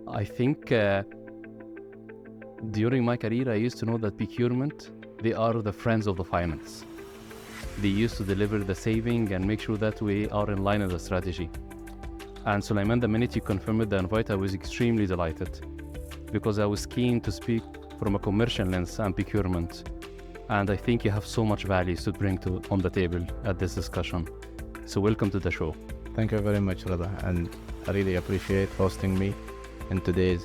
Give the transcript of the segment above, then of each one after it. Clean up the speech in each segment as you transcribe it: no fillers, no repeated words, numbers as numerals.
I think during my career, I used to know that procurement, they are the friends of the finance. They used to deliver the saving and make sure that we are in line with the strategy. And Sulaiman, the minute you confirmed the invite, I was extremely delighted because I was keen to speak from a commercial lens and procurement. And I think you have so much value to bring on the table at this discussion. So welcome to the show. Thank you very much, Reda, and I really appreciate hosting me in today's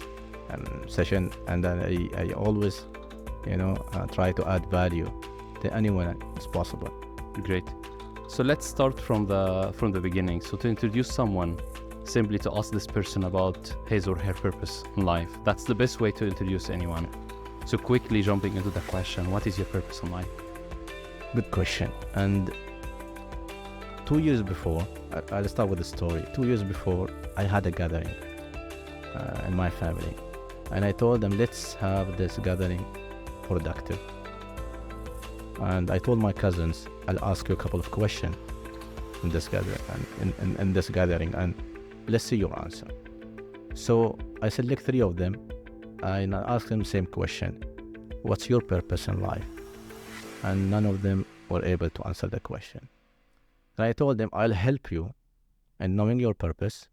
session. And I always, try to add value to anyone as possible. Great. So let's start from the beginning. So to introduce someone, simply to ask this person about his or her purpose in life. That's the best way to introduce anyone. So quickly jumping into the question, what is your purpose in life? Good question. And 2 years before, I'll start with the story. 2 years before, I had a gathering in my family. And I told them, let's have this gathering productive. And I told my cousins, I'll ask you a couple of questions in this gathering, and let's see your answer. So I select 3 of them, and I asked them the same question. What's your purpose in life? And none of them were able to answer the question. And I told them, I'll help you in knowing your purpose.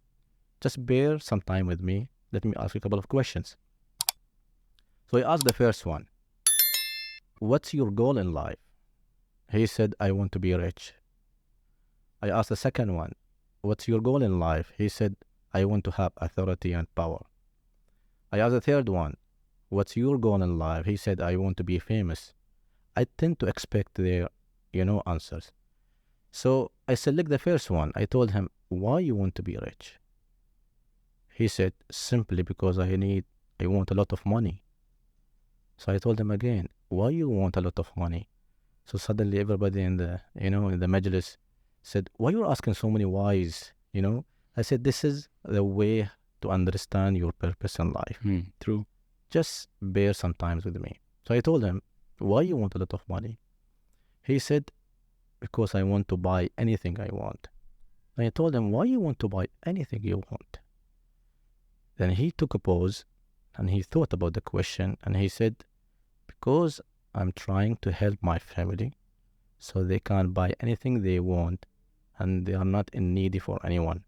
Just bear some time with me. Let me ask you a couple of questions. So I asked the first one, what's your goal in life? He said, I want to be rich. I asked the second one, what's your goal in life? He said, I want to have authority and power. I asked the third one, what's your goal in life? He said, I want to be famous. I tend to expect their, answers. So I select the first one. I told him, why you want to be rich? He said, simply because I want a lot of money. So I told him again, why you want a lot of money? So suddenly everybody in the majlis said, why you're asking so many whys? I said, this is the way to understand your purpose in life. True. Just bear some time with me. So I told him, why you want a lot of money? He said, because I want to buy anything I want. And I told him, why you want to buy anything you want? Then he took a pause and he thought about the question and he said, because I'm trying to help my family so they can buy anything they want and they are not in need for anyone.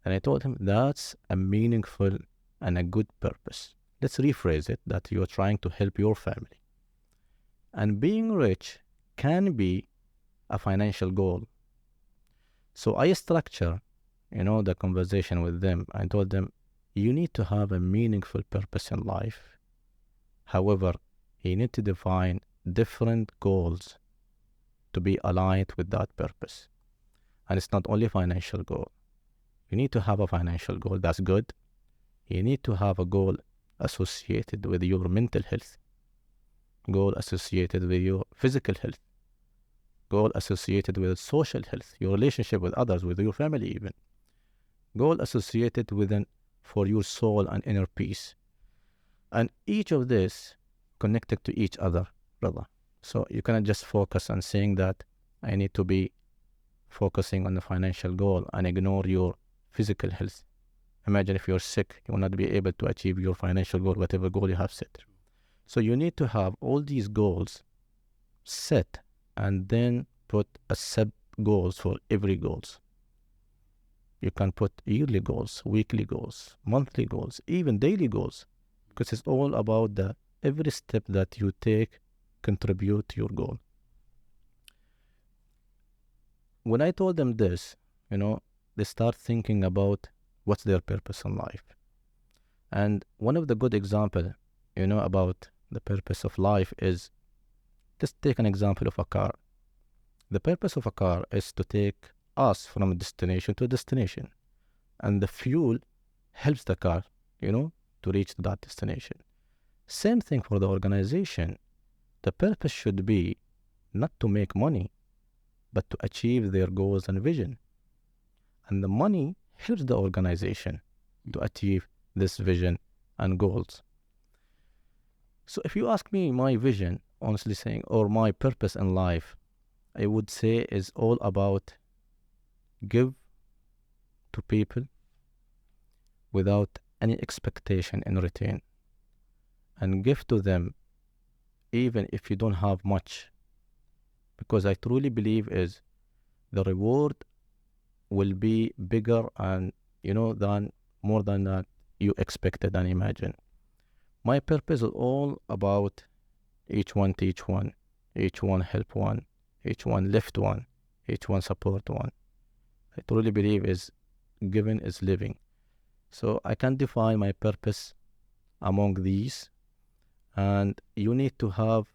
And I told him, that's a meaningful and a good purpose. Let's rephrase it, that you're trying to help your family. And being rich can be a financial goal. So I structure, the conversation with them. I told them, you need to have a meaningful purpose in life. However, you need to define different goals to be aligned with that purpose. And it's not only financial goal. You need to have a financial goal, that's good. You need to have a goal associated with your mental health, goal associated with your physical health, goal associated with social health, your relationship with others, with your family even, goal associated with for your soul and inner peace. And each of this connected to each other, brother. So you cannot just focus on saying that I need to be focusing on the financial goal and ignore your physical health. Imagine if you're sick, you will not be able to achieve your financial goal, whatever goal you have set. So you need to have all these goals set and then put a sub goals for every goals. You can put yearly goals, weekly goals, monthly goals, even daily goals, because it's all about every step that you take contribute to your goal. When I told them this, they start thinking about what's their purpose in life. And one of the good example, about the purpose of life is, just take an example of a car. The purpose of a car is to take us from a destination to a destination. And the fuel helps the car, to reach that destination. Same thing for the organization. The purpose should be not to make money, but to achieve their goals and vision. And the money helps the organization to achieve this vision and goals. So if you ask me my vision, honestly saying, or my purpose in life, I would say is all about give to people without any expectation in return and give to them even if you don't have much, because I truly believe is the reward will be bigger and than more than that you expected and imagined. My purpose is all about each one teach one, each one help one, each one lift one, each one support one. I truly believe is giving is living. So I can define my purpose among these, and you need to have,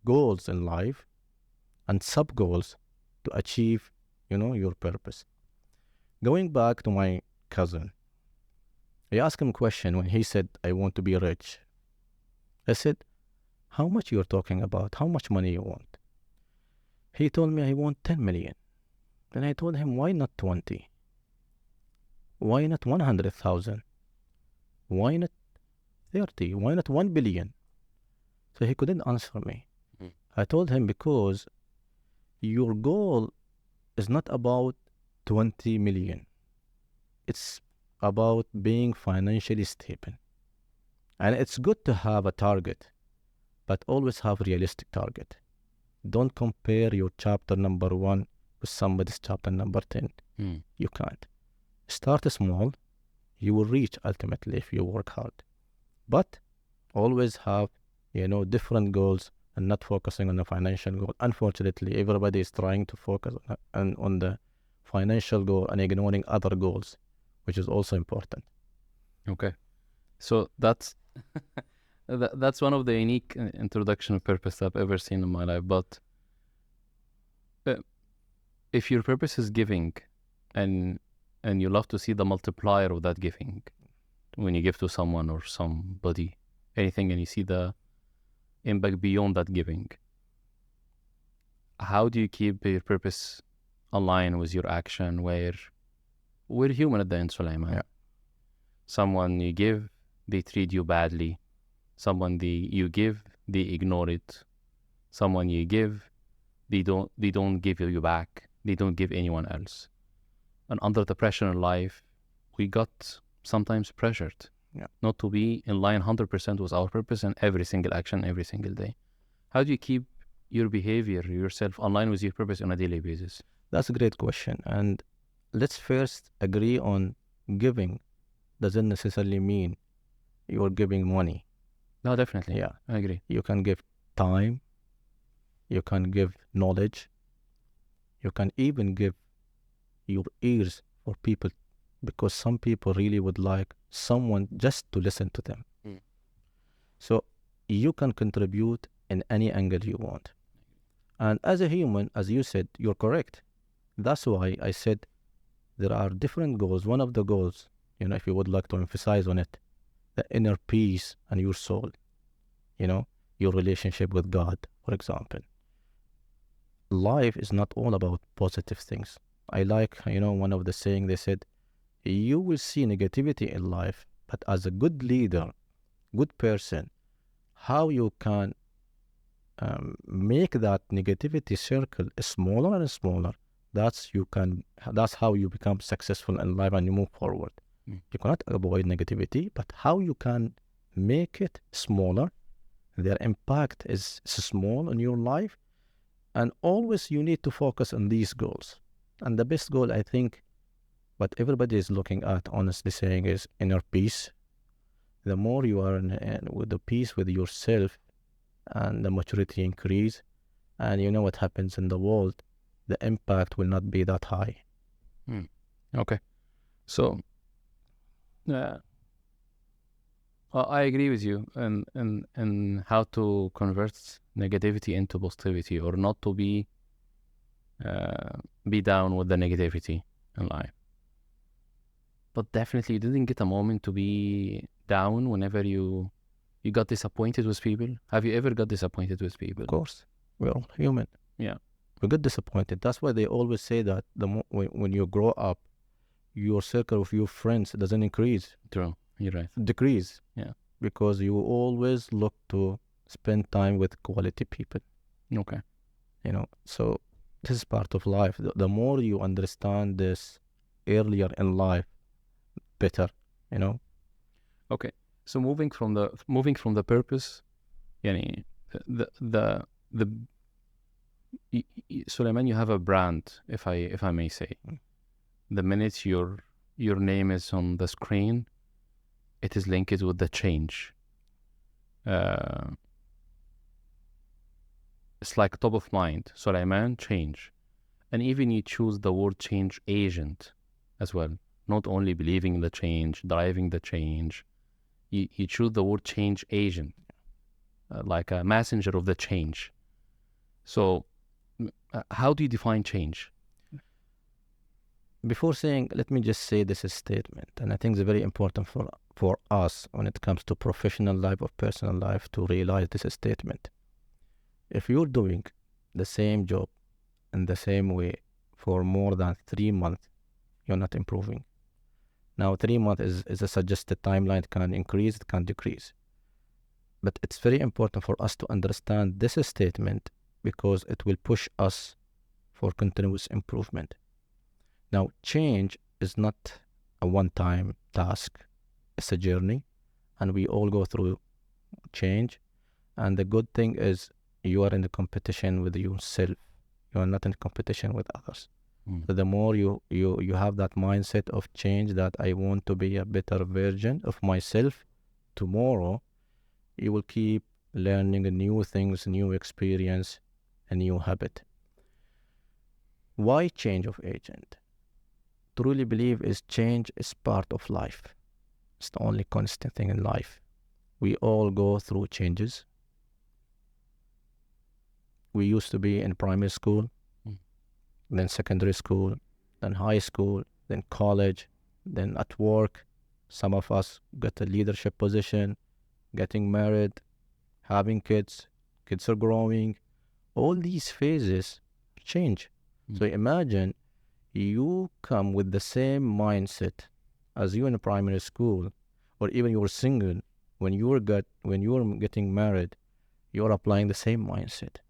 goals in life and sub goals to achieve, your purpose. Going back to my cousin, I asked him a question when he said, I want to be rich. I said, how much you're talking about? How much money you want? He told me, I want 10 million. Then I told him, why not 20? Why not 100,000? Why not 30? Why not 1 billion? So he couldn't answer me. I told him, because your goal is not about 20 million. It's about being financially stable. And it's good to have a target, but always have a realistic target. Don't compare your chapter number 1 with somebody's chapter number 10. You can't. Start small. You will reach ultimately if you work hard. But always have, different goals and not focusing on the financial goal. Unfortunately, everybody is trying to focus on the financial goal and ignoring other goals, which is also important. Okay. So that's that's one of the unique introduction of purpose I've ever seen in my life. But if your purpose is giving, and you love to see the multiplier of that giving, when you give to someone or somebody anything and you see the impact beyond that giving, how do you keep your purpose aligned with your action? Where we're human at the end, Sulaiman. Yeah. Someone you give, they treat you badly. Someone you give, they ignore it. Someone you give, they don't give you back. They don't give anyone else. And under the pressure in life, we got sometimes pressured not to be in line 100% with our purpose in every single action, every single day. How do you keep your behavior, yourself, aligned with your purpose on a daily basis? That's a great question. And let's first agree on giving doesn't necessarily mean you're giving money. No, definitely. Yeah, I agree. you can give time, you can give knowledge, you can even give your ears for people, because some people really would like someone just to listen to them. So you can contribute in any angle you want. And as a human, as you said, you're correct. That's why I said there are different goals. One of the goals, if you would like to emphasize on it, the inner peace and your soul, your relationship with God, for example. Life is not all about positive things. I like, one of the saying they said, you will see negativity in life, but as a good leader, good person, how you can make that negativity circle smaller and smaller, that's how you become successful in life and you move forward. You cannot avoid negativity, but how you can make it smaller, their impact is small in your life, and always you need to focus on these goals. And the best goal, I think, what everybody is looking at, honestly saying, is inner peace. The more you are with the peace with yourself, and the maturity increase, and what happens in the world, the impact will not be that high. Okay. So, I agree with you in how to convert negativity into positivity, or not to be down with the negativity in life. But definitely you didn't get a moment to be down whenever you got disappointed with people. Have you ever got disappointed with people? Of course, we're all human. Yeah. We get disappointed. That's why they always say that when you grow up, your circle of your friends doesn't increase. True. You're right. Decrease. Yeah. Because you always look to spend time with quality people. Okay. So this is part of life. The more you understand this earlier in life, better. you know. Okay. So moving from the purpose, يعني the Suleiman, you have a brand, if I may say. The minute your name is on the screen, it is linked with the change. It's like top of mind. Suleiman, change. And even you choose the word change agent as well. Not only believing in the change, driving the change. You choose the word change agent, like a messenger of the change. So how do you define change? Before saying, let me just say this is statement, and I think it's very important for us when it comes to professional life or personal life to realize this is statement. If you're doing the same job in the same way for more than 3 months, you're not improving. Now, 3 months is a suggested timeline. It can increase, it can decrease. But it's very important for us to understand this statement because it will push us for continuous improvement. Now, change is not a one-time task. It's a journey, and we all go through change. And the good thing is you are in the competition with yourself. You are not in competition with others. So the more you have that mindset of change, that I want to be a better version of myself tomorrow, you will keep learning new things, new experience, a new habit. Why change of agent? Truly believe is change is part of life. It's the only constant thing in life. We all go through changes. We used to be in primary school, then secondary school, then high school, then college, then at work. Some of us got a leadership position, getting married, having kids are growing. All these phases change. So imagine you come with the same mindset as you in primary school, or even you were single, when you were getting married, you're applying the same mindset.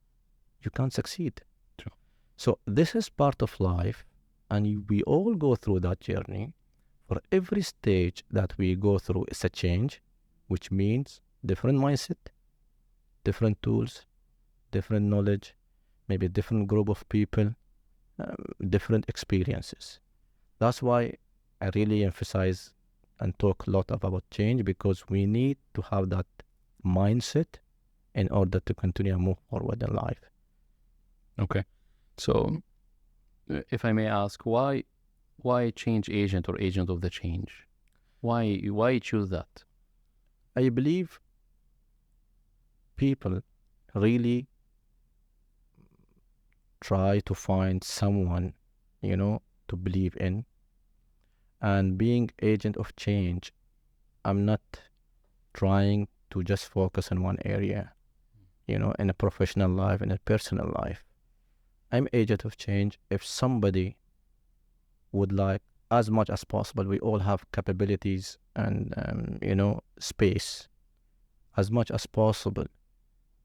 You can't succeed. True. So this is part of life, and we all go through that journey. For every stage that we go through is a change, which means different mindset, different tools, different knowledge, maybe different group of people, different experiences. That's why I really emphasize and talk a lot about change, because we need to have that mindset in order to continue and move forward in life. Okay. So if I may ask, why change agent or agent of the change? Why choose that? I believe people really try to find someone, to believe in. And being agent of change, I'm not trying to just focus on one area, in a professional life, in a personal life. I'm agent of change if somebody would like, as much as possible, we all have capabilities and, space. As much as possible,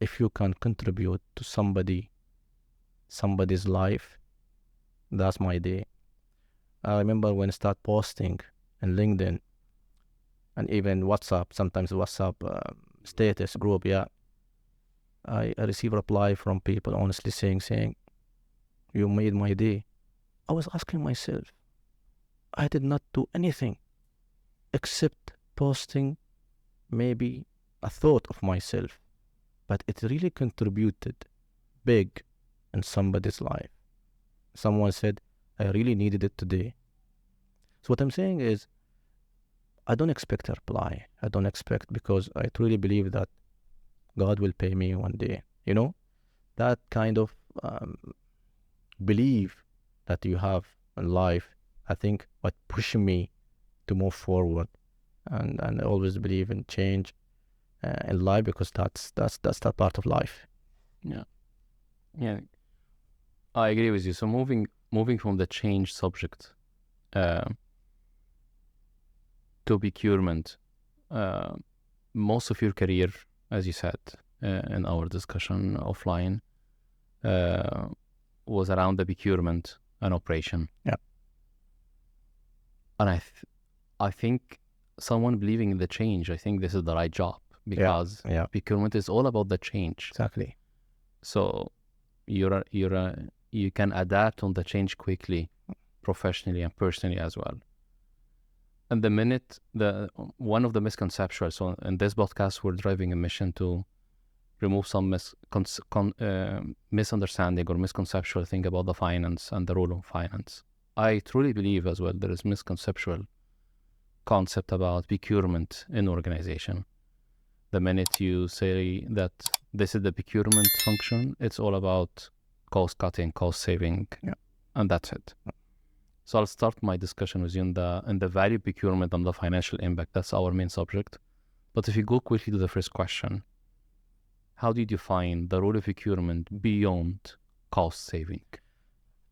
if you can contribute to somebody's life, that's my day. I remember when I start posting in LinkedIn and even WhatsApp, sometimes WhatsApp status group, I receive a reply from people honestly saying, you made my day. I was asking myself, I did not do anything except posting maybe a thought of myself, but it really contributed big in somebody's life. Someone said, I really needed it today. So what I'm saying is, I don't expect a reply. I don't expect, because I truly believe that God will pay me one day. That kind of belief that you have in life, I think what pushed me to move forward, and I always believe in change in life, because that's that part of life. Yeah, I agree with you. So moving from the change subject to procurement, most of your career, as you said in our discussion offline, was around the procurement and operation. Yeah. And I think someone believing in the change, I think this is the right job, because Yeah, procurement is all about the change. exactly. So you can adapt on the change quickly, professionally and personally as well. And the minute one of the misconceptions, so in this podcast, we're driving a mission to remove some misunderstanding or misconceptual thing about the finance and the role of finance. I truly believe as well there is misconceptual concept about procurement in organization. The minute you say that this is the procurement function, it's all about cost cutting, cost saving, and that's it. So I'll start my discussion with you in the value procurement and the financial impact. That's our main subject. But if you go quickly to the first question, how do you define the role of procurement beyond cost saving?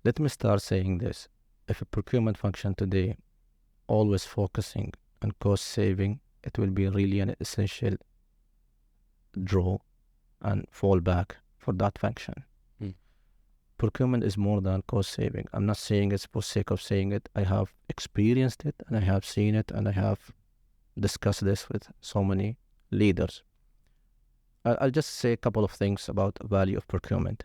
Let me start saying this. If a procurement function today always focusing on cost saving, it will be really an essential draw and fallback for that function. Procurement is more than cost saving. I'm not saying it for sake of saying it. I have experienced it and I have seen it and I have discussed this with so many leaders. I'll just say a couple of things about value of procurement.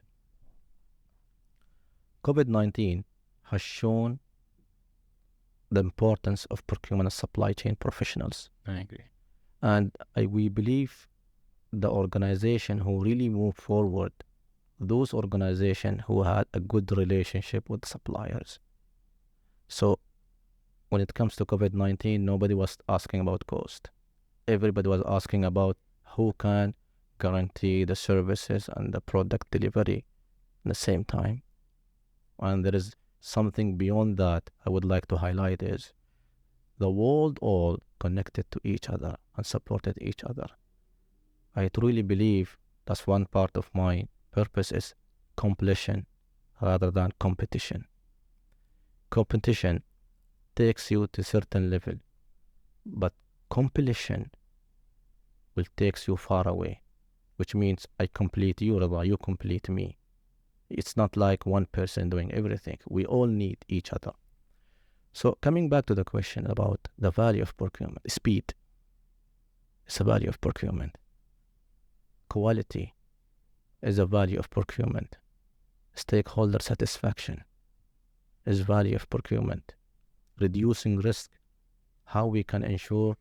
COVID-19 has shown the importance of procurement and supply chain professionals. I agree. And we believe the organization who really move forward, those organizations who had a good relationship with suppliers. So when it comes to COVID-19, nobody was asking about cost. Everybody was asking about who can guarantee the services and the product delivery at the same time. And there is something beyond that I would like to highlight is the world all connected to each other and supported each other. I truly believe that's one part of my purpose is completion rather than competition. Competition takes you to a certain level, but completion will take you far away, which means I complete you, Reda, you complete me. It's not like one person doing everything. We all need each other. So coming back to the question about the value of procurement, speed is a value of procurement. Quality is a value of procurement. Stakeholder satisfaction is value of procurement. Reducing risk, how we can ensure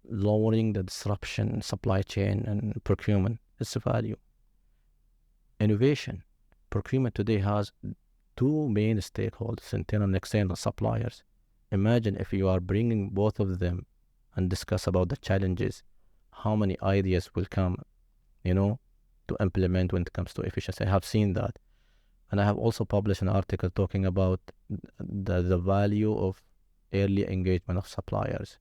lowering the disruption in supply chain and procurement is a value. Innovation. Procurement today has two main stakeholders, internal and external suppliers. Imagine if you are bringing both of them and discuss about the challenges, how many ideas will come, to implement when it comes to efficiency. I have seen that. And I have also published an article talking about the value of early engagement of suppliers.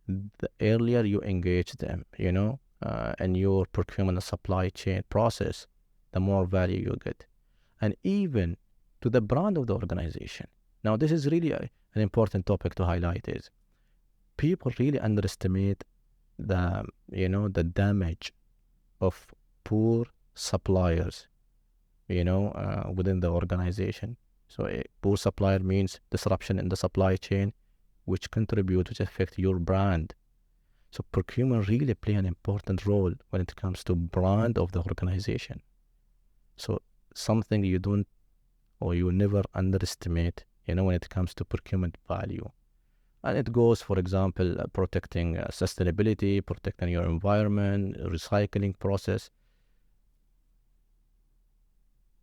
The earlier you engage them, in your procurement and supply chain process, the more value you get. And even to the brand of the organization. Now, this is really an important topic to highlight is people really underestimate the damage of poor suppliers, within the organization. So a poor supplier means disruption in the supply chain, which affect your brand. So procurement really play an important role when it comes to brand of the organization. So something you don't or you never underestimate, when it comes to procurement value. And it goes, for example, protecting sustainability, protecting your environment, recycling process.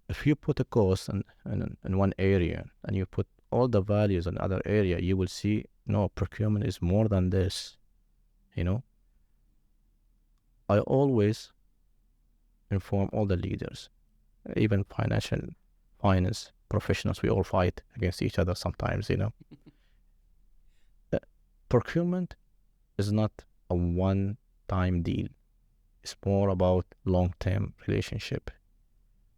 If you put a cost in one area and you put all the values in other area, you will see, no, procurement is more than this, I always inform all the leaders, even finance professionals, we all fight against each other sometimes, Procurement is not a one-time deal. It's more about long-term relationship.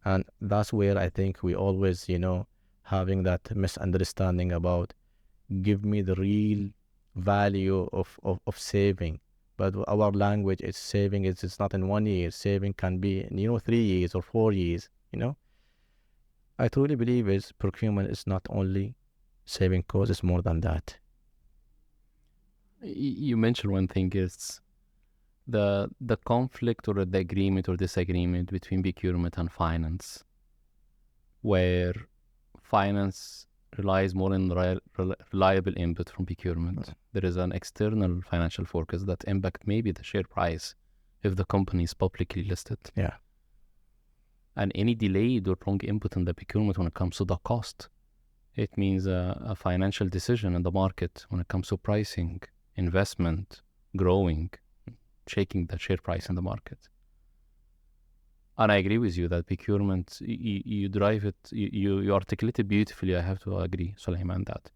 And that's where I think we always, having that misunderstanding about give me the real value of saving. But our language is saving, it's not in 1 year. Saving can be in, 3 years or 4 years, I truly believe is procurement is not only saving costs, it's more than that. You mentioned one thing is the conflict or the agreement or disagreement between procurement and finance, where finance relies more on reliable input from procurement. There is an external financial forecast that impact maybe the share price if the company is publicly listed. Yeah. And any delayed or wrong input in the procurement when it comes to the cost, it means a financial decision in the market when it comes to pricing, investment, growing, shaking the share price in the market. And I agree with you that procurement, you drive it, you articulate it beautifully. I have to agree, Sulaiman, that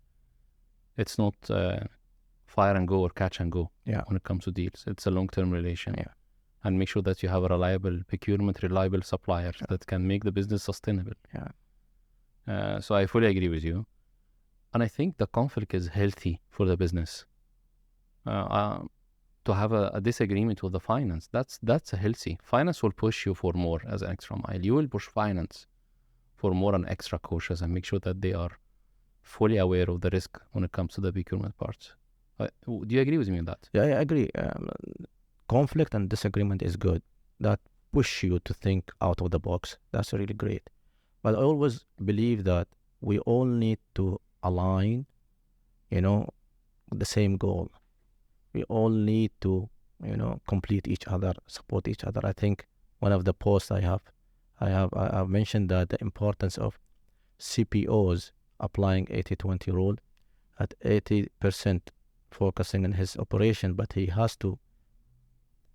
it's not fire and go or catch and go when it comes to deals. It's a long-term relation. Yeah. And make sure that you have a reliable procurement, reliable suppliers that can make the business sustainable. Yeah. So I fully agree with you. And I think the conflict is healthy for the business. To have a disagreement with the finance, that's a healthy. Finance will push you for more as an extra mile. You will push finance for more and extra cautious and make sure that they are fully aware of the risk when it comes to the procurement part. Do you agree with me on that? Yeah, I agree. Conflict and disagreement is good. That push you to think out of the box. That's really great. But I always believe that we all need to align, the same goal. We all need to, complete each other, support each other. I think one of the posts I've mentioned that the importance of CPOs applying 80-20 rule at 80% focusing on his operation, but he has to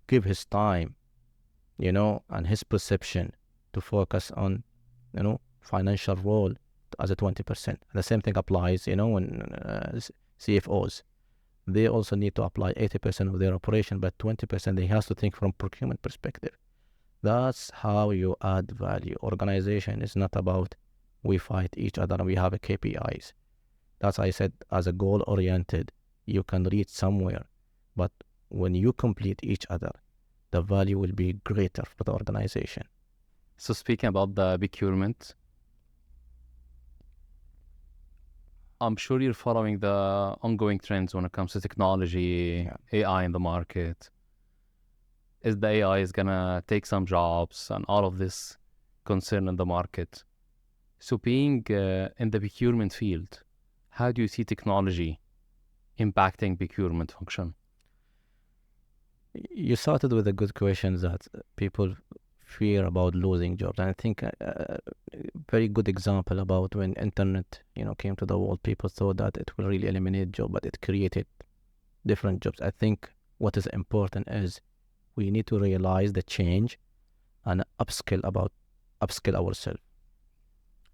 give his time, and his perception to focus on, financial role as a 20%. And the same thing applies, when CFOs. They also need to apply 80% of their operation, but 20% they have to think from procurement perspective. That's how you add value. Organization is not about we fight each other and we have a KPIs. That's why I said as a goal-oriented, you can reach somewhere. But when you complete each other, the value will be greater for the organization. So speaking about the procurement, I'm sure you're following the ongoing trends when it comes to technology, AI in the market. Is the AI is going to take some jobs and all of this concern in the market. So being in the procurement field, how do you see technology impacting procurement function? You started with a good question that people fear about losing jobs. And I think a very good example about when internet, came to the world, people thought that it will really eliminate jobs, but it created different jobs. I think what is important is we need to realize the change and upskill ourselves.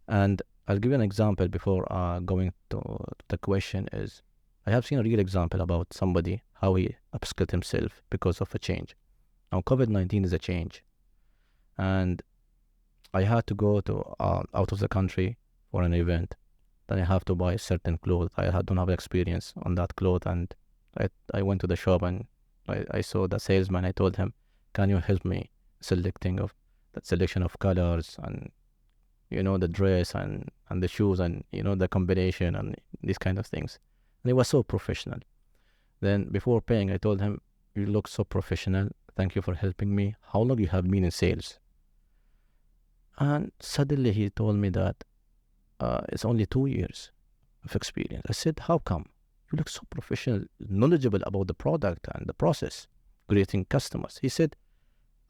And I'll give you an example before going to the question is, I have seen a real example about somebody, how he upskilled himself because of a change. Now, COVID-19 is a change. And I had to go to out of the country for an event. Then I have to buy certain clothes. Don't have experience on that cloth. And I went to the shop and I saw the salesman. I told him, can you help me selection of colors and, the dress and the shoes and, the combination and these kind of things. And he was so professional. Then before paying, I told him, you look so professional. Thank you for helping me. How long you have been in sales? And suddenly he told me that it's only 2 years of experience. I said, how come? You look so professional, knowledgeable about the product and the process, greeting customers. He said,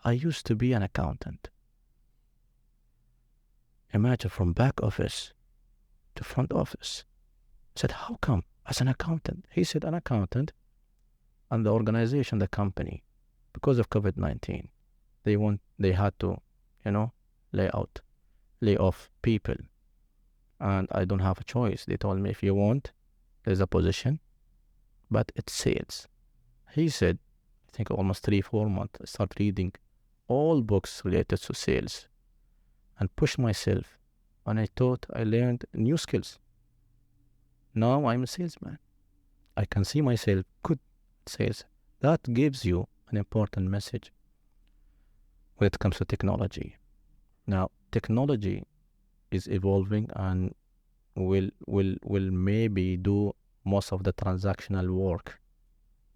I used to be an accountant. Imagine from back office to front office. I said, how come? As an accountant. He said, an accountant and the organization, the company, because of COVID-19, they had to, lay off people. And I don't have a choice. They told me, if you want, there's a position, but it's sales. He said, I think almost 3-4 months, I started reading all books related to sales and pushed myself. And I thought I learned new skills. Now I'm a salesman. I can see myself good at sales. That gives you an important message when it comes to technology. Now, technology is evolving and will maybe do most of the transactional work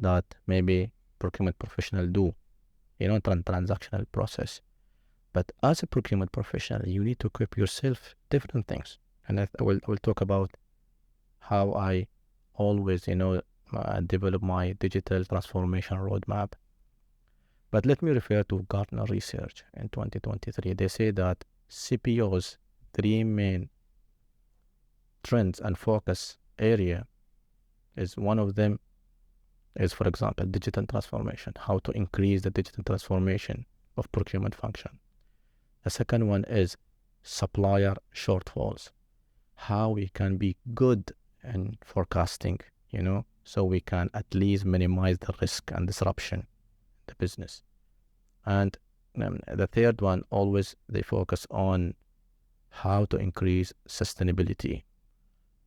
that maybe procurement professional do, transactional process. But as a procurement professional, you need to equip yourself different things. And I will talk about how I always, develop my digital transformation roadmap. But let me refer to Gartner research in 2023. They say that CPO's three main trends and focus area is one of them is, for example, digital transformation, how to increase the digital transformation of procurement function. The second one is supplier shortfalls, how we can be good in forecasting, so we can at least minimize the risk and disruption in the business. And the third one, always they focus on how to increase sustainability,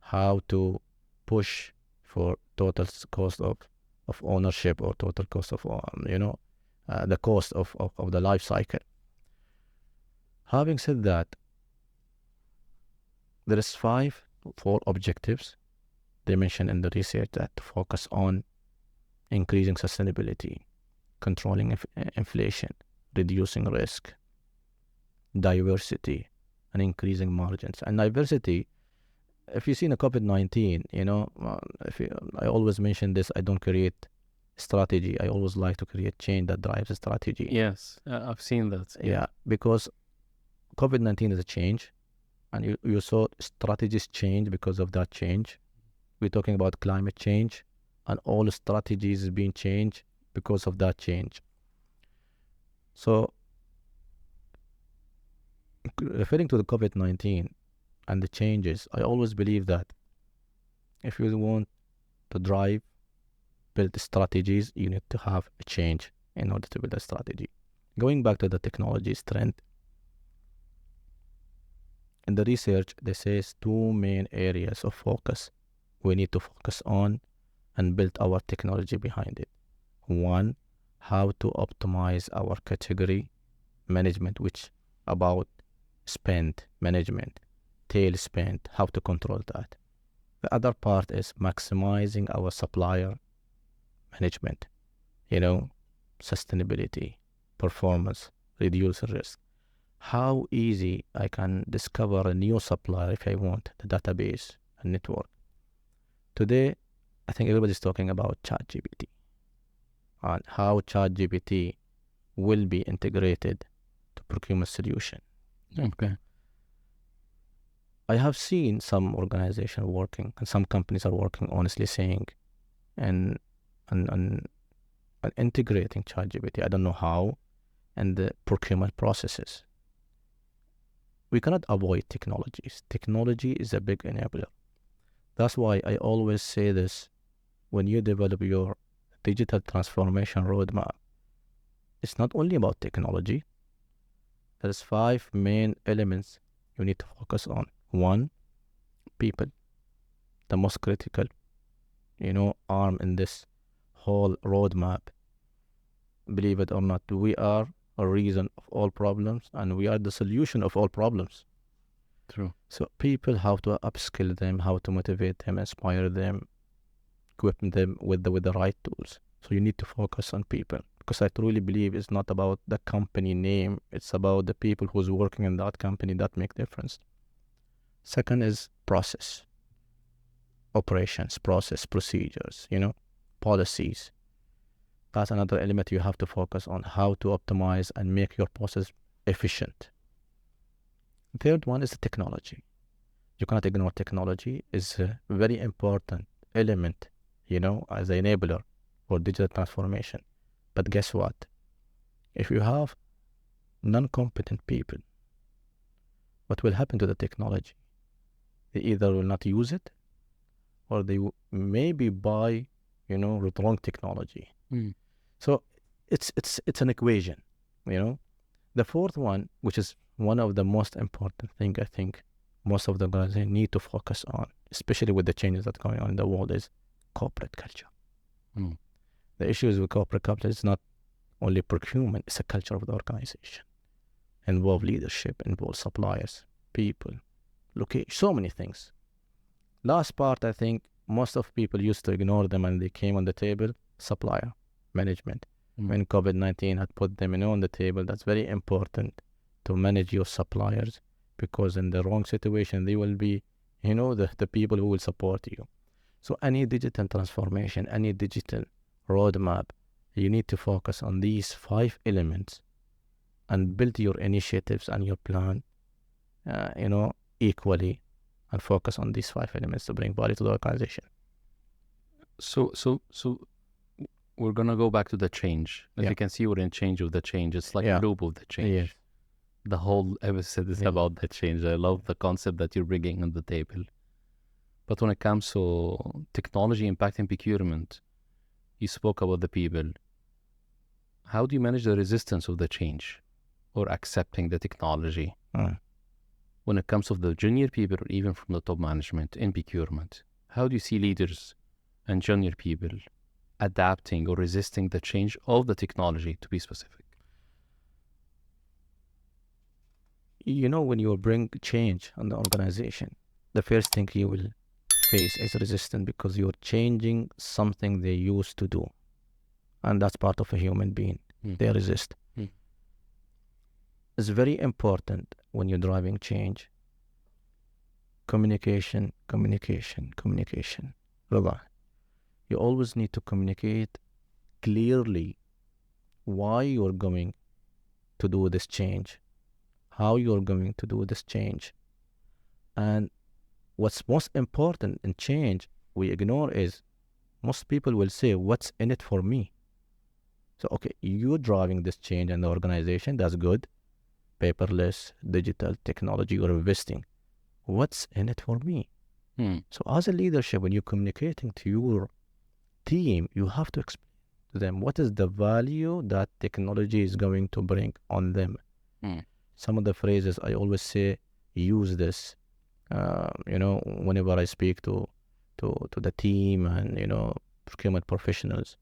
how to push for total cost of ownership, or total cost of, the cost of the life cycle. Having said that, there is 4 objectives they mention in the research that focus on increasing sustainability, controlling inflation, reducing risk, diversity, and increasing margins. And diversity, if you see in the COVID-19, I always mention this, I don't create strategy. I always like to create change that drives a strategy. Yes, I've seen that. Yeah, because COVID-19 is a change, and you saw strategies change because of that change. We're talking about climate change, and all strategies is being changed because of that change. So, referring to the COVID-19 and the changes, I always believe that if you want to build strategies, you need to have a change in order to build a strategy. Going back to the technology strength, in the research, they say 2 main areas of focus we need to focus on and build our technology behind it. One, how to optimize our category management, which about spend management, tail spend, how to control that. The other part is maximizing our supplier management, sustainability, performance, reduce risk. How easy I can discover a new supplier if I want the database and network. Today, I think everybody's talking about ChatGPT and how ChatGPT will be integrated to procurement solution. Okay. I have seen some organizations working, and some companies are working, honestly saying, and integrating ChatGPT. I don't know how, and the procurement processes. We cannot avoid technologies. Technology is a big enabler. That's why I always say this, when you develop your digital transformation roadmap, it's not only about technology. There's 5 main elements you need to focus on. 1, people, the most critical, arm in this whole roadmap. Believe it or not, we are a reason of all problems, and we are the solution of all problems. True. So people, how to upskill them, how to motivate them, inspire them, equip them with the right tools. So you need to focus on people, because I truly believe it's not about the company name, it's about the people who's working in that company that make difference. Second is process, operations, process, procedures, policies. That's another element you have to focus on, how to optimize and make your process efficient. The third one is the technology. You cannot ignore technology. It's a very important element, as an enabler for digital transformation. But guess what? If you have non-competent people, what will happen to the technology? They either will not use it, or they maybe buy, the wrong technology. So it's an equation, The fourth one, which is one of the most important thing I think most of the organizations need to focus on, especially with the changes that are going on in the world, is corporate culture. The issues with corporate culture is not only procurement, it's a culture of the organization. Involve leadership, involve suppliers, people, location, so many things. Last part, I think most of people used to ignore them and they came on the table, supplier management. Mm. When COVID-19 had put them on the table, that's very important to manage your suppliers, because in the wrong situation, they will be, the people who will support you. So any digital transformation, any digital roadmap, you need to focus on these 5 elements and build your initiatives and your plan, equally, and focus on these 5 elements to bring value to the organization. So we're gonna go back to the change. As Yeah. you can see, we're in change of the change. It's like Yeah. loop of the change. Yes. The whole episode is Yeah. about the change. I love the concept that you're bringing on the table. But when it comes to technology impacting procurement, you spoke about the people. How do you manage the resistance of the change or accepting the technology when it comes to the junior people or even from the top management in procurement? How do you see leaders and junior people adapting or resisting the change of the technology, to be specific? When you bring change on the organization, the first thing you will face is resistance, because you're changing something they used to do. And that's part of a human being. They resist. It's very important when you're driving change. Communication. Reda, you always need to communicate clearly why you're going to do this change, how you're going to do this change. And what's most important in change we ignore is, most people will say, what's in it for me? So, okay, you're driving this change in the organization, that's good. Paperless, digital technology, you're investing. What's in it for me? So as a leadership, when you're communicating to your team, you have to explain to them what is the value that technology is going to bring on them. Some of the phrases I always say, use this, whenever I speak to the team and, procurement professionals.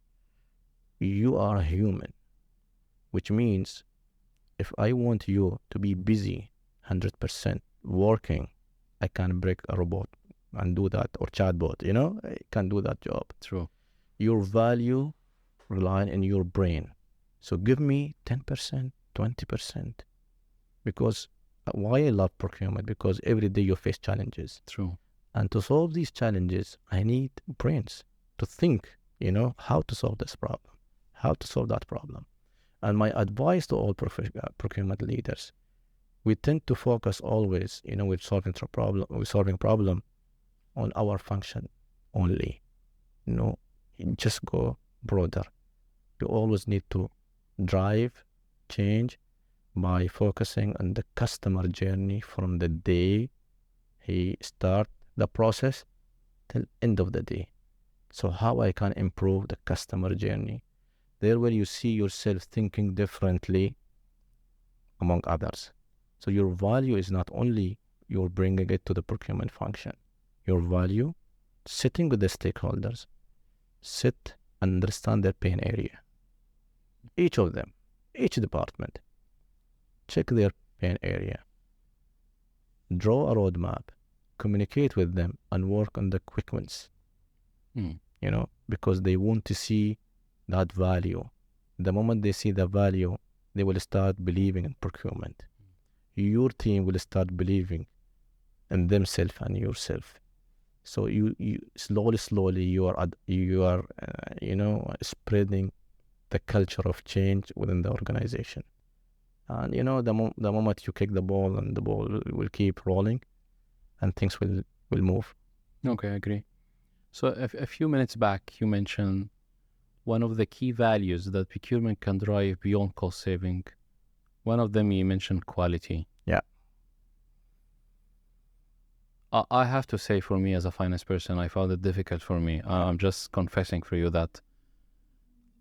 You are a human, which means if I want you to be busy 100% working, I can break a robot and do that, or chatbot, I can do that job. True. Your value relying in your brain. So give me 10%, 20%. Because why I love procurement? Because every day you face challenges. True. And to solve these challenges, I need brains to think, how to solve this problem, how to solve that problem. And my advice to all procurement leaders, we tend to focus always, with solving problem on our function only. Just go broader. You always need to drive change by focusing on the customer journey from the day he start the process till end of the day. So how I can improve the customer journey? There where you see yourself thinking differently among others. So your value is not only you're bringing it to the procurement function. Your value, sitting with the stakeholders, sit and understand their pain area. Each of them, each department, check their pain area. Draw a roadmap, communicate with them, and work on the quick wins. Because they want to see that value. The moment they see the value, they will start believing in procurement. Your team will start believing in themselves and yourself. So you slowly you are spreading the culture of change within the organization. And the moment you kick the ball, and the ball will keep rolling, and things will move. Okay, I agree. So a few minutes back, you mentioned one of the key values that procurement can drive beyond cost saving. One of them, you mentioned quality. Yeah. I have to say, for me as a finance person, I found it difficult for me. I'm just confessing for you that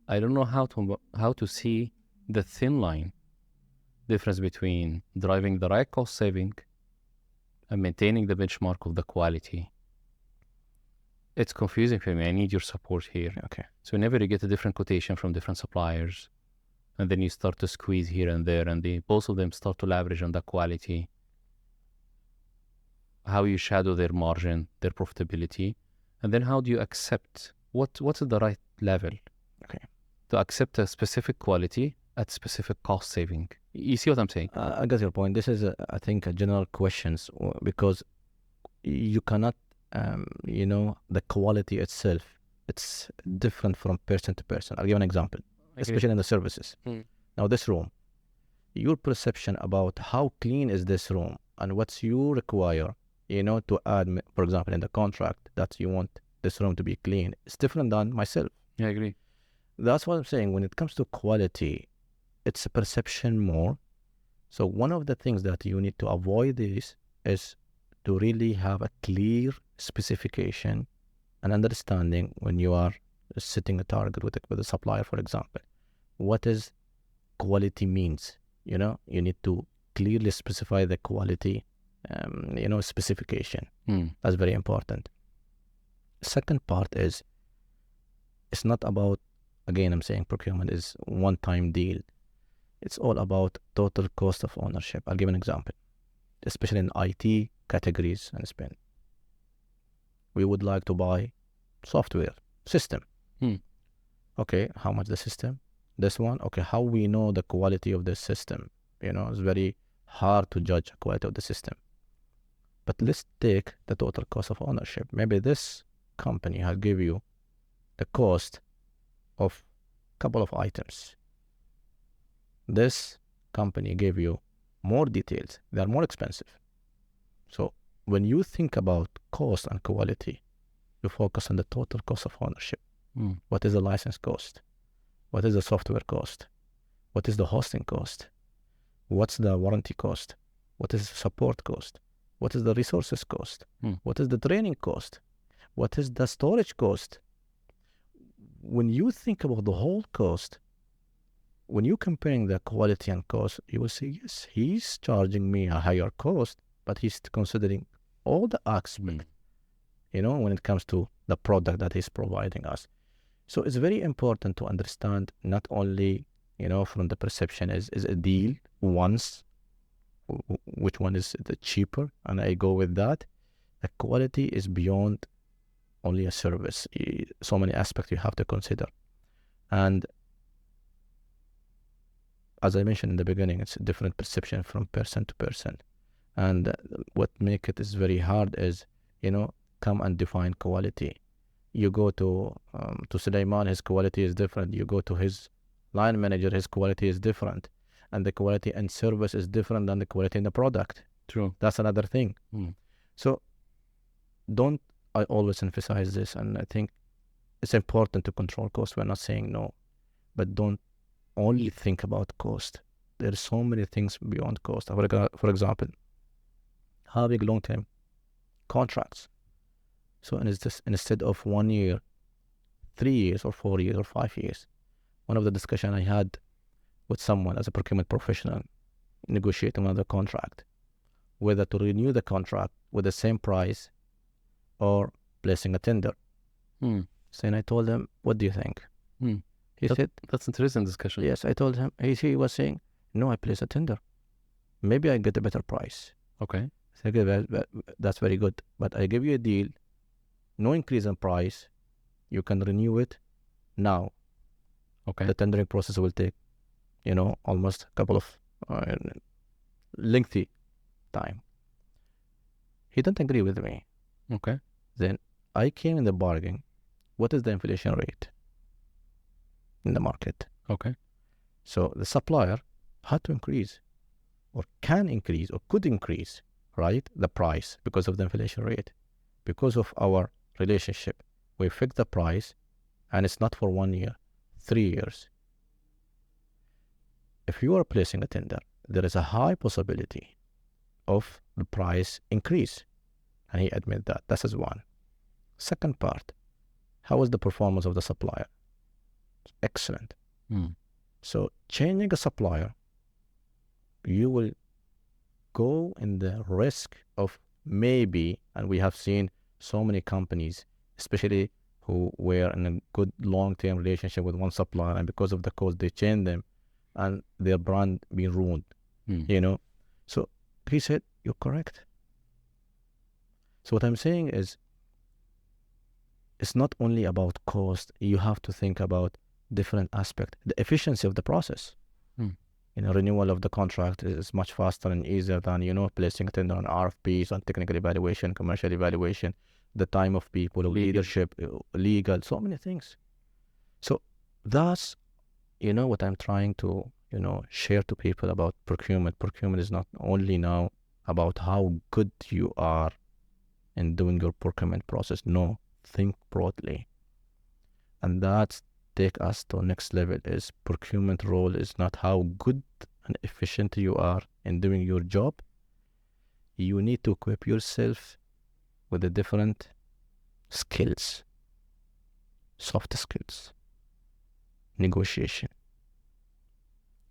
I don't know how to see the thin line difference between driving the right cost saving and maintaining the benchmark of the quality. It's confusing for me. I need your support here. Okay. So whenever you get a different quotation from different suppliers, and then you start to squeeze here and there, and both of them start to leverage on the quality, how you shadow their margin, their profitability, and then how do you accept what's the right level? to accept a specific quality at specific cost saving. You see what I'm saying? I get your point. This is, I think, a general questions because you cannot, the quality itself, it's different from person to person. I'll give an example, especially in the services. Now, this room, your perception about how clean is this room and what you require, to add, for example, in the contract that you want this room to be clean, it's different than myself. I agree. That's what I'm saying. When it comes to quality, it's a perception more. So one of the things that you need to avoid is to really have a clear specification and understanding when you are setting a target with a supplier, for example. What is quality means? You need to clearly specify the quality, specification. That's very important. Second part is, it's not about, again, I'm saying procurement is one-time deal. It's all about total cost of ownership. I'll give an example, especially in IT categories and spend. We would like to buy software system. Okay, how much the system? This one. Okay, how we know the quality of the system? It's very hard to judge the quality of the system. But let's take the total cost of ownership. Maybe this company has give you the cost of a couple of items. This company gave you more details. They are more expensive. So when you think about cost and quality, you focus on the total cost of ownership. What is the license cost? What is the software cost? What is the hosting cost? What's the warranty cost? What is the support cost? What is the resources cost? What is the training cost? What is the storage cost? When you think about the whole cost, when you're comparing the quality and cost, you will say, yes, he's charging me a higher cost, but he's considering all the aspects, when it comes to the product that he's providing us. So it's very important to understand not only, from the perception is a deal once, which one is the cheaper, and I go with that. The quality is beyond only a service. So many aspects you have to consider. And as I mentioned in the beginning, it's a different perception from person to person. And what makes it is very hard is, come and define quality. You go to Sulaiman, his quality is different. You go to his line manager, his quality is different. And the quality and service is different than the quality in the product. True. That's another thing. So I always emphasize this, and I think it's important to control cost. We're not saying no, but don't only think about cost. There are so many things beyond cost. For example, having long-term contracts. So instead of 1 year, 3 years or 4 years or 5 years, one of the discussion I had with someone as a procurement professional, negotiating another contract, whether to renew the contract with the same price or placing a tender. So I told him, what do you think? He said, that's interesting discussion. Yes, I told him. He was saying, no, I place a tender. Maybe I get a better price. Okay. So I said, that's very good. But I give you a deal, no increase in price. You can renew it now. Okay. The tendering process will take, almost a couple of lengthy time. He didn't agree with me. Okay. Then I came in the bargain. What is the inflation rate in the market? Okay. So the supplier had to increase or can increase or could increase, right, the price because of the inflation rate. Because of our relationship, we fix the price, and it's not for 1 year, 3 years. If you are placing a tender, there is a high possibility of the price increase, and he admit that. That is one. Second part, how is the performance of the supplier? Excellent. So changing a supplier, you will go in the risk of maybe, and we have seen so many companies, especially who were in a good long-term relationship with one supplier, and because of the cost, they change them, and their brand being ruined, So he said, you're correct. So what I'm saying is, it's not only about cost. You have to think about different aspect. The efficiency of the process. Renewal of the contract is much faster and easier than, placing it on RFPs, on technical evaluation, commercial evaluation, the time of people, leadership, legal, so many things. So that's, what I'm trying to, share to people about procurement. Procurement is not only now about how good you are in doing your procurement process. No, think broadly. And that's take us to next level is procurement role is not how good and efficient you are in doing your job. You need to equip yourself with the different skills, soft skills, negotiation,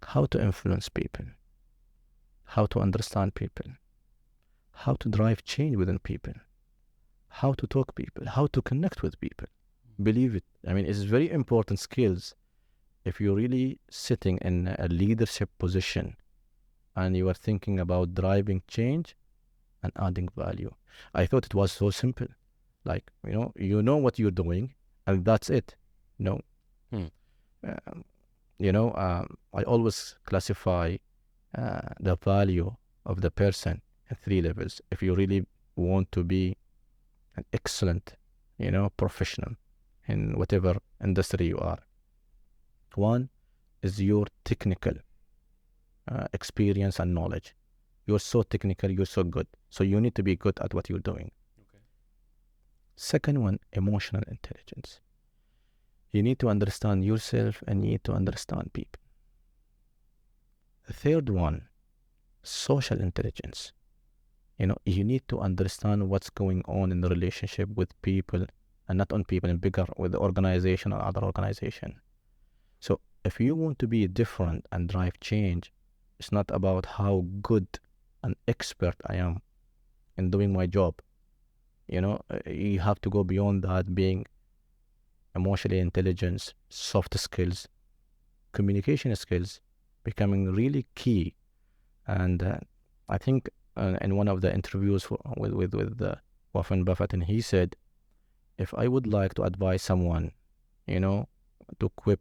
how to influence people, how to understand people, how to drive change within people, how to talk people, how to connect with people. Believe it. I mean, it's very important skills if you're really sitting in a leadership position and you are thinking about driving change and adding value. I thought it was so simple. Like, you know what you're doing and that's it. No. I always classify the value of the person at 3 levels. If you really want to be an excellent, professional in whatever industry you are. One is your technical experience and knowledge. You're so technical, you're so good. So you need to be good at what you're doing. Okay. Second one, emotional intelligence. You need to understand yourself and you need to understand people. The third one, social intelligence. You need to understand what's going on in the relationship with people, and not on people, with the organization or other organization. So if you want to be different and drive change, it's not about how good an expert I am in doing my job. You have to go beyond that, being emotionally intelligent, soft skills, communication skills, becoming really key. And I think in one of the interviews with Warren Buffett, and he said, if I would like to advise someone, to equip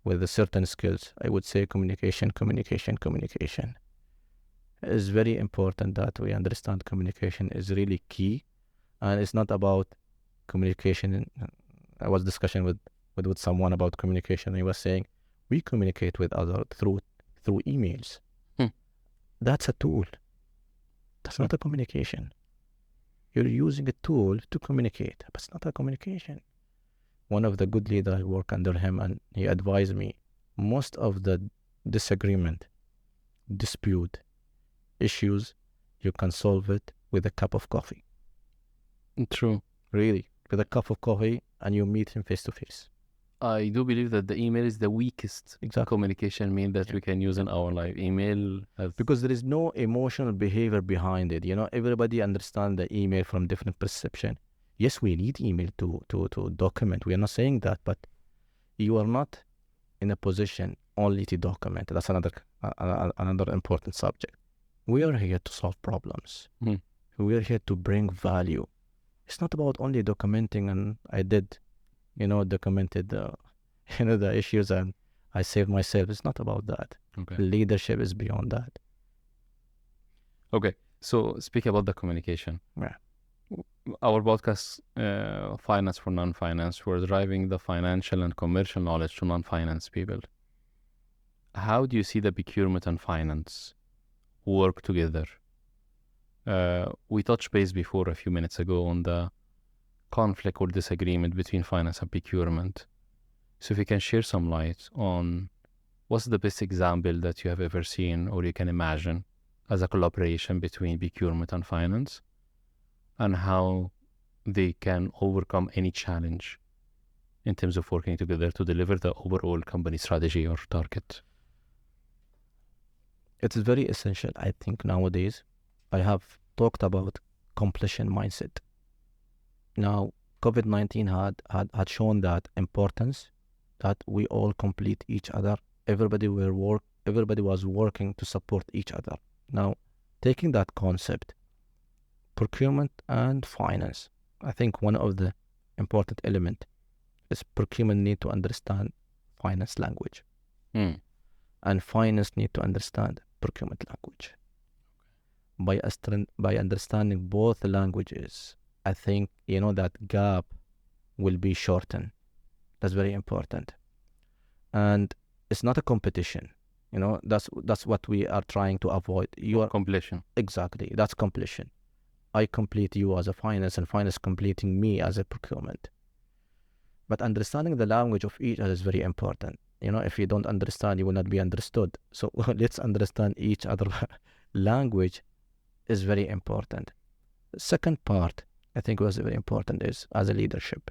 with a certain skills, I would say communication. It is very important that we understand communication is really key, and it's not about communication. I was discussing with someone about communication. He was saying we communicate with others through emails. That's a tool. That's not a communication. You're using a tool to communicate, but it's not a communication. One of the good leaders, I work under him, and he advised me, most of the disagreement, dispute, issues, you can solve it with a cup of coffee. True. Really, with a cup of coffee, and you meet him face to face. I do believe that the email is the weakest communication mean that we can use in our life. Email because there is no emotional behavior behind it. Everybody understands the email from different perception. Yes, we need email to document. We are not saying that, but you are not in a position only to document. That's another important subject. We are here to solve problems. We are here to bring value. It's not about only documenting, and I did documented the issues and I saved myself. It's not about that. Okay. Leadership is beyond that. Okay. So speak about the communication. Yeah. Our podcast, Finance for Non-Finance, we're driving the financial and commercial knowledge to non-finance people. How do you see the procurement and finance work together? We touched base before a few minutes ago on the conflict or disagreement between finance and procurement. So if you can share some light on what's the best example that you have ever seen or you can imagine as a collaboration between procurement and finance, and how they can overcome any challenge in terms of working together to deliver the overall company strategy or target. It is very essential, I think, nowadays. I have talked about completion mindset. Now, COVID-19 had shown that importance, that we all complete each other. Everybody was working to support each other. Now, taking that concept, procurement and finance, I think one of the important element is procurement need to understand finance language, Mm. and finance need to understand procurement language. By understanding both languages, I think, that gap will be shortened. That's very important. And it's not a competition. That's what we are trying to avoid. Completion. Exactly. That's completion. I complete you as a finance, and finance completing me as a procurement. But understanding the language of each other is very important. If you don't understand, you will not be understood. So let's understand each other language is very important. The second part, I think, was very important is as a leadership.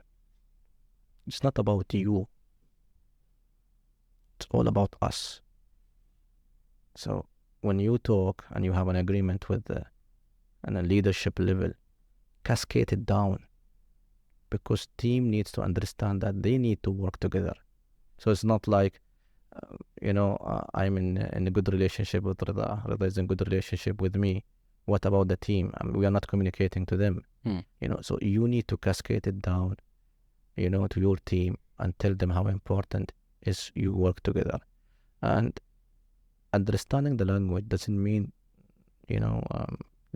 It's not about you. It's all about us. So when you talk and you have an agreement with and a leadership level, cascade it down, because team needs to understand that they need to work together. So it's not like, I'm in a good relationship with Reda. Reda is in a good relationship with me. What about the team? We are not communicating to them. So you need to cascade it down, to your team, and tell them how important is you work together. And understanding the language doesn't mean,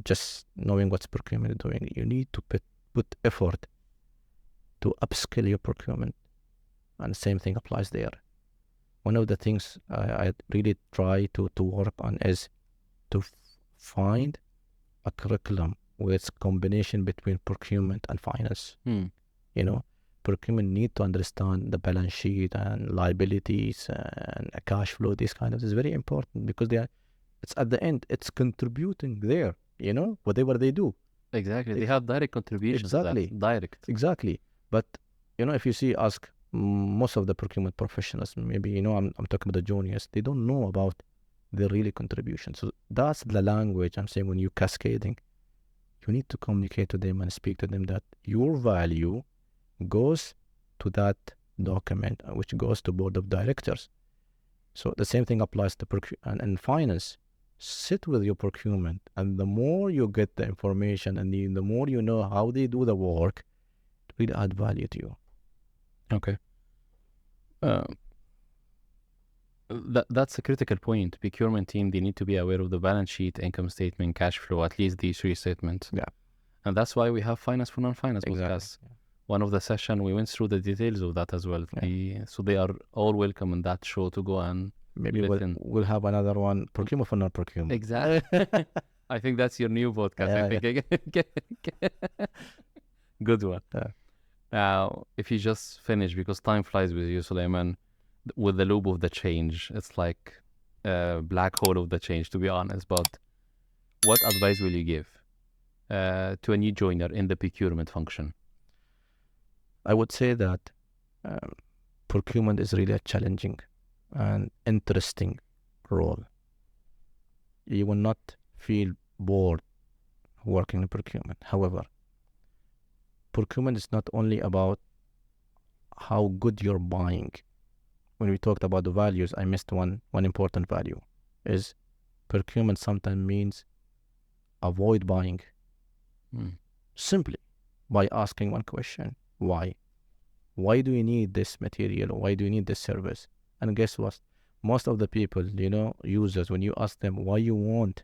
just knowing what's procurement is doing. You need to put effort to upskill your procurement, and the same thing applies there. One of the things I really try to work on is to find a curriculum where it's combination between procurement and finance. Procurement need to understand the balance sheet and liabilities and a cash flow. This kind of is very important, because it's at the end, it's contributing there, whatever they do. Exactly. They have direct contributions. Exactly. Direct. Exactly. But, if you ask most of the procurement professionals, maybe, I'm talking about the juniors, they don't know about the really contribution. So that's the language I'm saying. When you're cascading, you need to communicate to them and speak to them that your value goes to that document, which goes to board of directors. So the same thing applies to and finance. Sit with your procurement, and the more you get the information, and the more you know how they do the work, it will add value to you. Okay. That's a critical point. Procurement team, they need to be aware of the balance sheet, income statement, cash flow, at least these three statements. Yeah. And that's why we have finance for non-finance Exactly. podcasts. One of the session, we went through the details of that as well. Yeah. So they are all welcome in that show to go and maybe listen. we'll have another one, procurement for non-procurement. Exactly. I think that's your new podcast. Good one. Yeah. Now, if you just finish, because time flies with you, Sulaiman, with the loop of the change, it's like a black hole of the change, to be honest. But what advice will you give to a new joiner in the procurement function? I would say that procurement is really a challenging and interesting role. You will not feel bored working in procurement. However, procurement is not only about how good you're buying. When we talked about the values, I missed one important value, is procurement sometimes means avoid buying. Simply by asking one question: why? Why do you need this material? Why do you need this service? And guess what? Most of the people, users, when you ask them why you want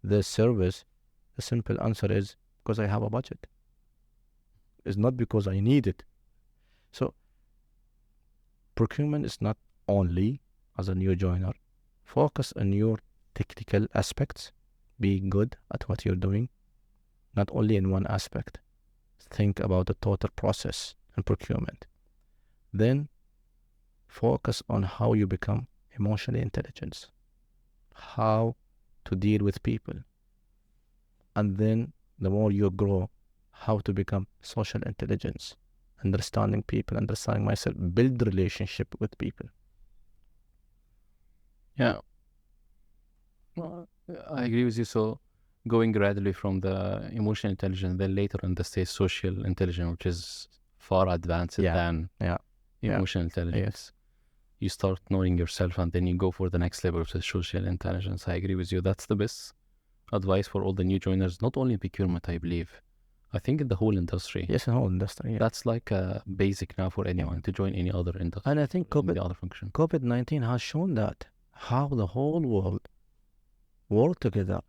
this service, the simple answer is because I have a budget. It's not because I need it. So procurement is not only, as a new joiner, focus on your technical aspects, be good at what you're doing, not only in one aspect. Think about the total process and procurement. Then focus on how you become emotionally intelligent, how to deal with people. And then the more you grow, how to become social intelligence, understanding people, understanding myself, build relationship with people. Yeah. Well, I agree with you. So going gradually from the emotional intelligence, then later on the stage social intelligence, which is far advanced than emotional intelligence. Yes. You start knowing yourself, and then you go for the next level of the social intelligence. I agree with you. That's the best advice for all the new joiners, not only procurement, I believe, I think in the whole industry. Yes, in the whole industry. Yeah. That's like a basic now for anyone to join any other industry. And I think the other function. COVID-19 has shown that how the whole world work together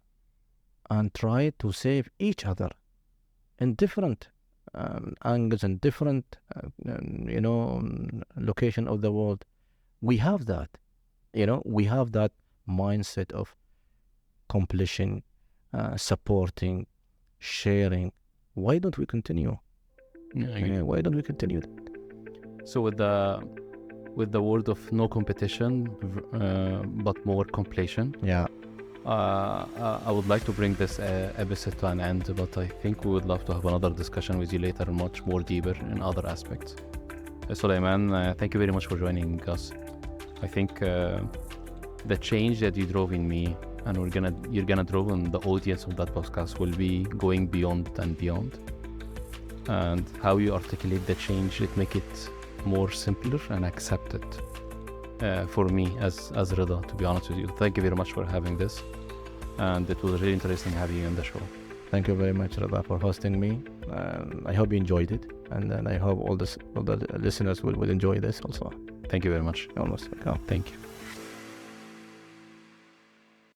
and try to save each other in different angles and different, location of the world. We have that, we have that mindset of completion, supporting, sharing. Why don't we continue? Why don't we continue? So with the word of no competition, but more completion. Yeah. I would like to bring this episode to an end, but I think we would love to have another discussion with you later, much more deeper in other aspects. Sulaiman, thank you very much for joining us. I think the change that you drove in me, and you're gonna draw in the audience of that podcast, will be going beyond and beyond. And how you articulate the change, it make it more simpler and accepted for me as Reda, to be honest with you. Thank you very much for having this, and it was really interesting having you on the show. Thank you very much, Reda, for hosting me. I hope you enjoyed it, and then I hope all the listeners will enjoy this also. Thank you very much. Almost. Thank you.